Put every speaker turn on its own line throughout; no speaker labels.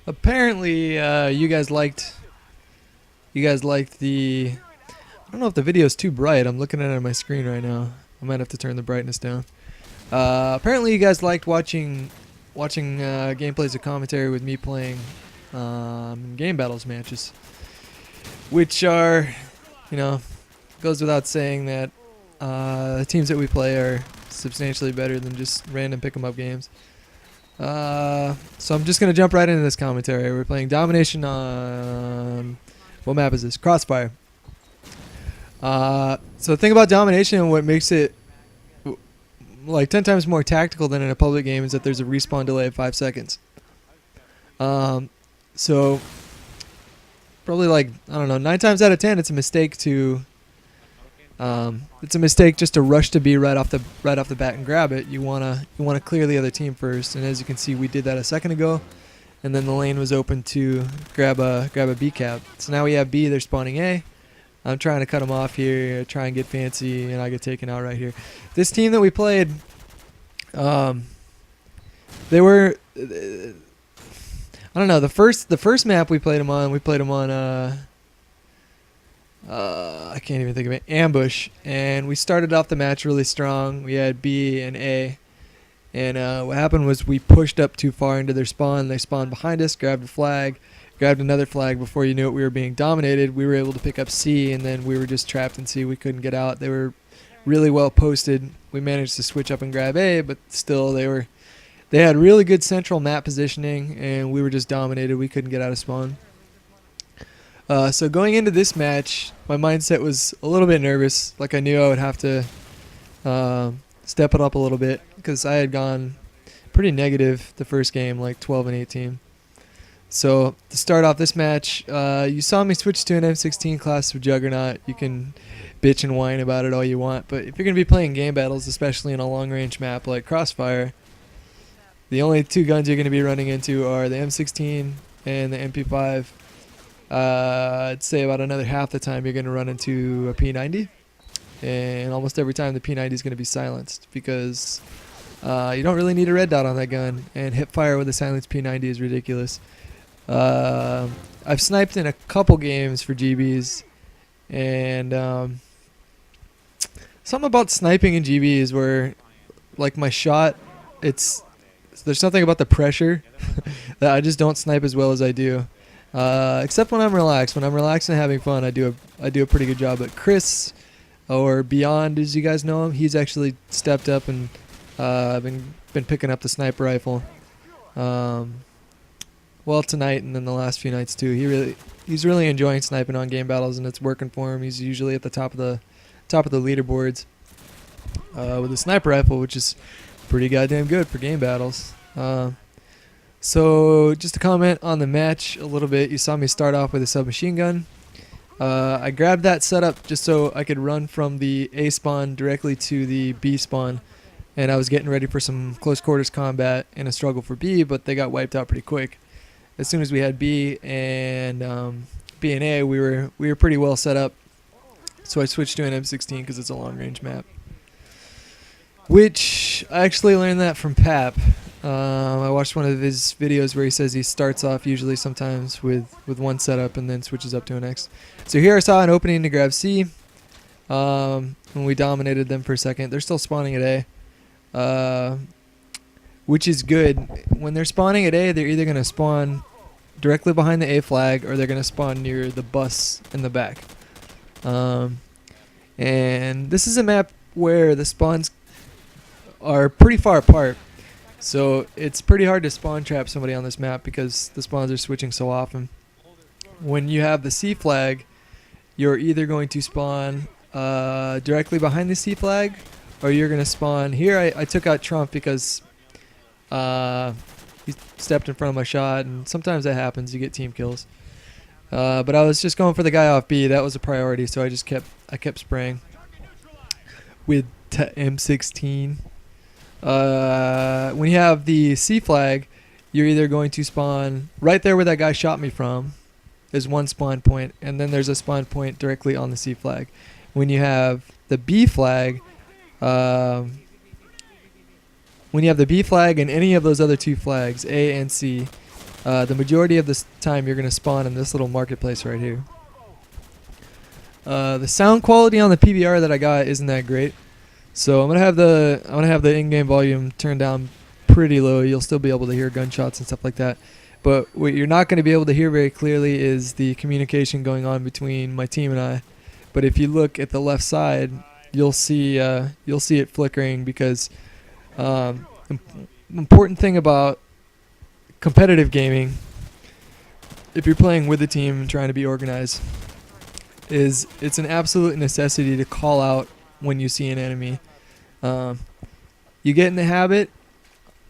Apparently, you guys liked the. I don't know if the video is too bright. I'm looking at it on my screen right now. I might have to turn the brightness down. Apparently, you guys liked watching gameplays of commentary with me playing game battles matches, which are, goes without saying that the teams that we play are substantially better than just random pick 'em up games. So I'm just gonna jump right into this commentary. We're playing Domination on what map is this? Crossfire. So the thing about Domination and what makes it like 10 times more tactical than in a public game is that there's a respawn delay of 5 seconds. So probably like, I don't know, 9 times out of 10 it's a mistake just to rush to B right off the bat and grab it. You wanna clear the other team first, and as you can see, we did that a second ago, and then the lane was open to grab a B cap. So now we have B, they're spawning A. I'm trying to cut them off here, try and get fancy, and I get taken out right here. This team that we played, they were, I don't know, the first map we played them on, I can't even think of it, Ambush, and we started off the match really strong. We had B and A, and what happened was we pushed up too far into their spawn. They spawned behind us, grabbed a flag, grabbed another flag. Before you knew it, we were being dominated. We were able to pick up C, and then we were just trapped in C. We couldn't get out. They were really well posted. We managed to switch up and grab A, but still they had really good central map positioning, and we were just dominated. We couldn't get out of spawn. So going into this match, my mindset was a little bit nervous. Like I knew I would have to step it up a little bit because I had gone pretty negative the first game, like 12 and 18. So to start off this match, you saw me switch to an M16 class of Juggernaut. You can bitch and whine about it all you want, but if you're going to be playing game battles, especially in a long-range map like Crossfire, the only two guns you're going to be running into are the M16 and the MP5. I'd say about another half the time you're going to run into a P90, and almost every time the P90 is going to be silenced because you don't really need a red dot on that gun, and hip fire with a silenced P90 is ridiculous. I've sniped in a couple games for GBs, and something about sniping in GBs where like my shot, there's something about the pressure that I just don't snipe as well as I do. Except when I'm relaxed. When I'm relaxed and having fun, I do a pretty good job. But Chris, or Beyond, as you guys know him, he's actually stepped up and been picking up the sniper rifle. Well, tonight and then the last few nights too. He's really enjoying sniping on game battles, and it's working for him. He's usually at the top of the leaderboards with a sniper rifle, which is pretty goddamn good for game battles. So just to comment on the match a little bit, you saw me start off with a submachine gun. I grabbed that setup just so I could run from the A spawn directly to the B spawn, and I was getting ready for some close quarters combat in a struggle for B, but they got wiped out pretty quick. As soon as we had B and A, we were pretty well set up, so I switched to an M16 because it's a long range map. Which I actually learned that from Pap. I watched one of his videos where he says he starts off usually sometimes with one setup and then switches up to an next. So here I saw an opening to grab C. When we dominated them for a second. They're still spawning at A, which is good. When they're spawning at A, they're either going to spawn directly behind the A flag or they're going to spawn near the bus in the back. And this is a map where the spawns are pretty far apart. So it's pretty hard to spawn trap somebody on this map because the spawns are switching so often. When you have the C flag, you're either going to spawn directly behind the C flag, or you're going to spawn here. I took out Trump because he stepped in front of my shot, and sometimes that happens. You get team kills. But I was just going for the guy off B. That was a priority, so I kept spraying with M16. When you have the C flag, you're either going to spawn right there where that guy shot me from. There's one spawn point, and then there's a spawn point directly on the C flag. When you have the B flag, and any of those other two flags, A and C, the majority of this time you're going to spawn in this little marketplace right here. The sound quality on the PVR that I got isn't that great, so I'm gonna have the in-game volume turned down pretty low. You'll still be able to hear gunshots and stuff like that, but what you're not going to be able to hear very clearly is the communication going on between my team and I. But if you look at the left side, you'll see it flickering because important thing about competitive gaming, if you're playing with a team and trying to be organized, is it's an absolute necessity to call out when you see an enemy. You get in the habit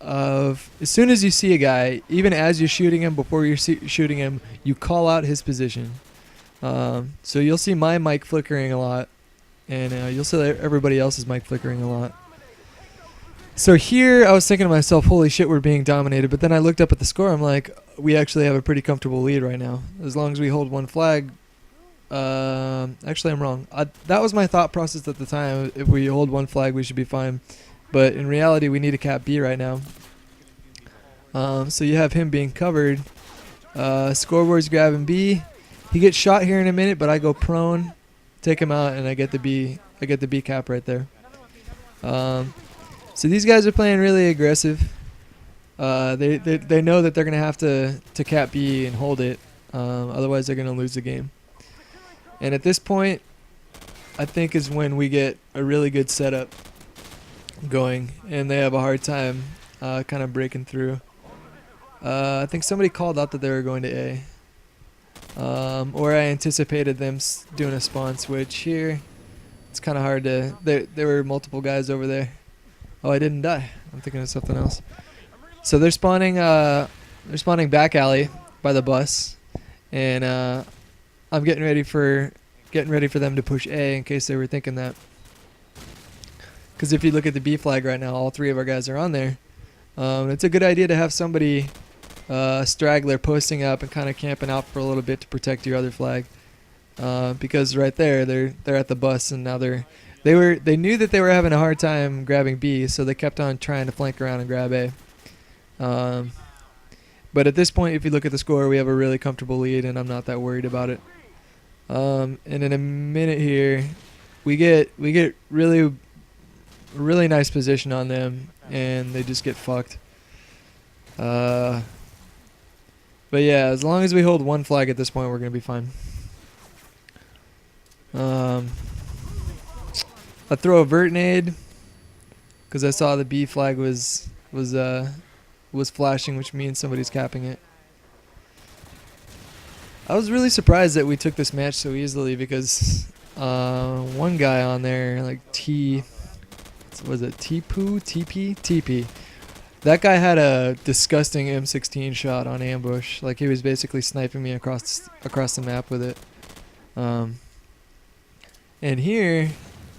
of, as soon as you see a guy, even as you're shooting him, before you're shooting him, you call out his position. So you'll see my mic flickering a lot, and you'll see everybody else's mic flickering a lot. So here I was thinking to myself, holy shit, we're being dominated. But then I looked up at the score. I'm like, we actually have a pretty comfortable lead right now. As long as we hold one flag. Actually, I'm wrong. That was my thought process at the time. If we hold one flag, we should be fine. But in reality, we need a cap B right now. So you have him being covered. Scoreboard's grabbing B. He gets shot here in a minute, but I go prone, take him out, and I get the B cap right there. So these guys are playing really aggressive. They know that they're gonna have to cap B and hold it. Otherwise, they're gonna lose the game. And at this point, I think is when we get a really good setup going, and they have a hard time kind of breaking through. I think somebody called out that they were going to A. Or I anticipated them doing a spawn switch here. It's kind of hard to... There were multiple guys over there. Oh, I didn't die. I'm thinking of something else. So they're spawning back alley by the bus, and I'm getting ready for them to push A in case they were thinking that. Because if you look at the B flag right now, all three of our guys are on there. It's a good idea to have somebody straggler posting up and kind of camping out for a little bit to protect your other flag. Because right there, they're at the bus, and now they knew that they were having a hard time grabbing B, so they kept on trying to flank around and grab A. But at this point, if you look at the score, we have a really comfortable lead, and I'm not that worried about it. And in a minute here, we get really nice position on them, and they just get fucked. But yeah, as long as we hold one flag at this point, we're gonna be fine. I throw a vert nade because I saw the B flag was flashing, which means somebody's capping it. I was really surprised that we took this match so easily because one guy on there, like was it TP? That guy had a disgusting M16 shot on ambush. Like, he was basically sniping me across the map with it. And here,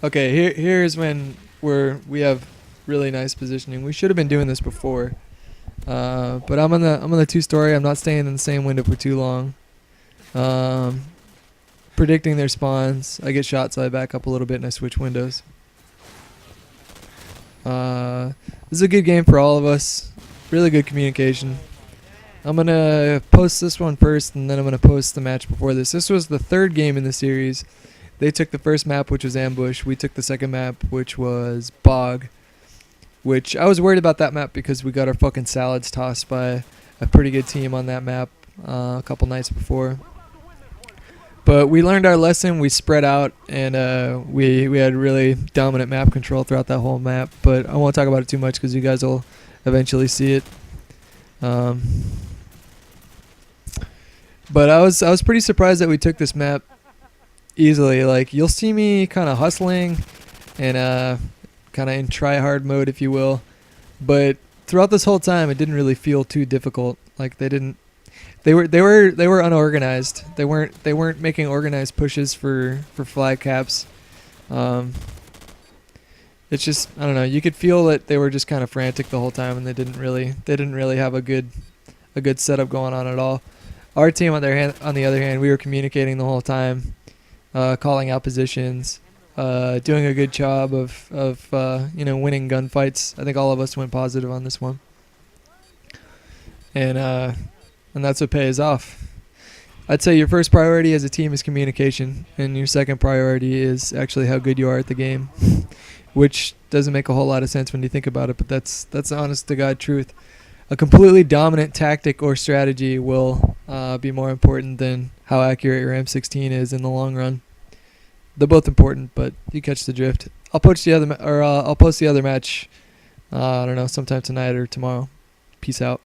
okay, here's when we have really nice positioning. We should have been doing this before. But I'm on the two-story. I'm not staying in the same window for too long. Predicting their spawns. I get shot, so I back up a little bit and I switch windows. This is a good game for all of us. Really good communication. I'm going to post this one first, and then I'm going to post the match before this. This was the third game in the series. They took the first map, which was Ambush. We took the second map, which was Bog. Which I was worried about that map because we got our fucking salads tossed by a pretty good team on that map a couple nights before. But we learned our lesson. We spread out, and we had really dominant map control throughout that whole map. But I won't talk about it too much because you guys will eventually see it. But I was pretty surprised that we took this map easily. Like, you'll see me kind of hustling and kind of in try-hard mode, if you will. But throughout this whole time, it didn't really feel too difficult. Like, they were unorganized. They weren't making organized pushes for flag caps. It's just, I don't know. You could feel that they were just kind of frantic the whole time, and they didn't really have a good setup going on at all. Our team, on the other hand, we were communicating the whole time, calling out positions, doing a good job of winning gunfights. I think all of us went positive on this one. And and that's what pays off. I'd say your first priority as a team is communication, and your second priority is actually how good you are at the game, which doesn't make a whole lot of sense when you think about it, but that's the honest to God truth. A completely dominant tactic or strategy will be more important than how accurate your M16 is in the long run. They're both important, but you catch the drift. I'll post the other match. I don't know, sometime tonight or tomorrow. Peace out.